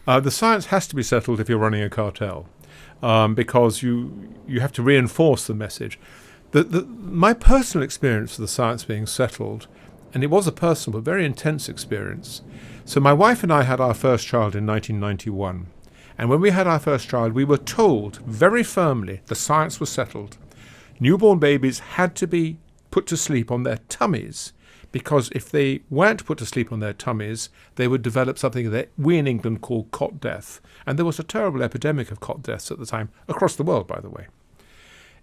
The science has to be settled if you're running a cartel, because you have to reinforce the message. My personal experience of the science being settled, and it was a personal but very intense experience. So my wife and I had our first child in 1991. And when we had our first child, we were told very firmly the science was settled. Newborn babies had to be put to sleep on their tummies, because if they weren't put to sleep on their tummies, they would develop something that we in England call cot death. And there was a terrible epidemic of cot deaths at the time, across the world, by the way.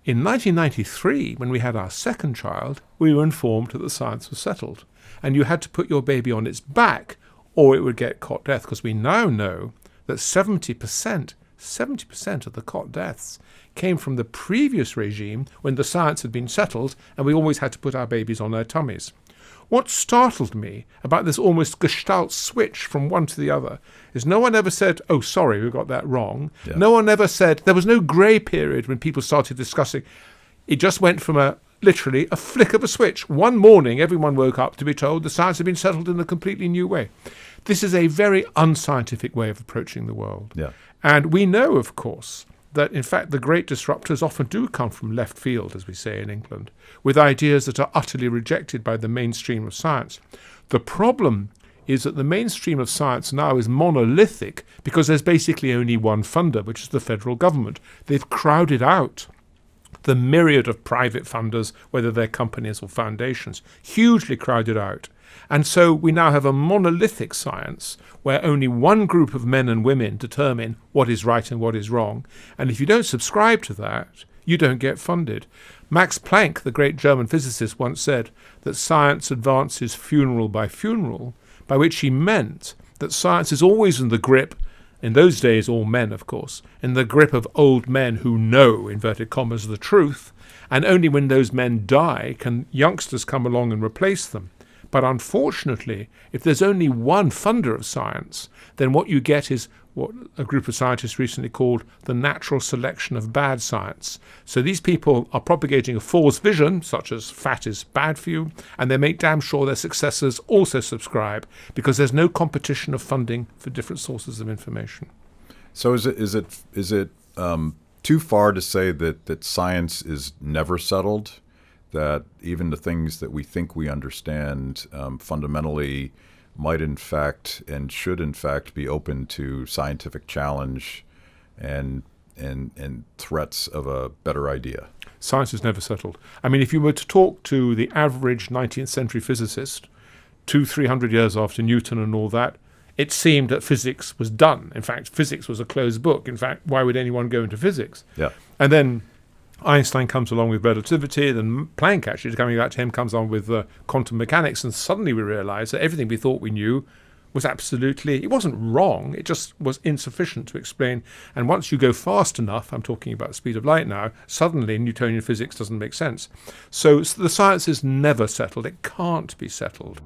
In 1993, when we had our second child, we were informed that the science was settled. And you had to put your baby on its back, or it would get cot death, because we now know that 70% of the cot deaths came from the previous regime when the science had been settled and we always had to put our babies on their tummies. What startled me about this almost gestalt switch from one to the other is no one ever said, oh, sorry, we got that wrong. Yeah. No one ever said, there was no grey period when people started discussing. It just went from literally a flick of a switch. One morning, everyone woke up to be told the science had been settled in a completely new way. This is a very unscientific way of approaching the world. Yeah. And we know, of course, that in fact the great disruptors often do come from left field, as we say in England, with ideas that are utterly rejected by the mainstream of science. The problem is that the mainstream of science now is monolithic because there's basically only one funder, which is the federal government. They've crowded out the myriad of private funders, whether they're companies or foundations, hugely crowded out. And so we now have a monolithic science where only one group of men and women determine what is right and what is wrong. And if you don't subscribe to that, you don't get funded. Max Planck, the great German physicist, once said that science advances funeral by funeral, by which he meant that science is always in the grip, in those days all men, of course, in the grip of old men who know, inverted commas, the truth, and only when those men die can youngsters come along and replace them. But unfortunately, if there's only one funder of science, then what you get is what a group of scientists recently called the natural selection of bad science. So these people are propagating a false vision, such as fat is bad for you, and they make damn sure their successors also subscribe, because there's no competition of funding for different sources of information. So is it too far to say that science is never settled? That even the things that we think we understand fundamentally might in fact and should in fact be open to scientific challenge and threats of a better idea? Science is never settled. I mean, if you were to talk to the average 19th century physicist 200-300 years after Newton and all that, it seemed that physics was done. In fact, physics was a closed book. In fact, why would anyone go into physics? Yeah. And then Einstein comes along with relativity, then Planck, actually, coming back to him, comes on with quantum mechanics, and suddenly we realize that everything we thought we knew was it wasn't wrong, it just was insufficient to explain. And once you go fast enough, I'm talking about the speed of light now, suddenly Newtonian physics doesn't make sense. So the science is never settled. It can't be settled.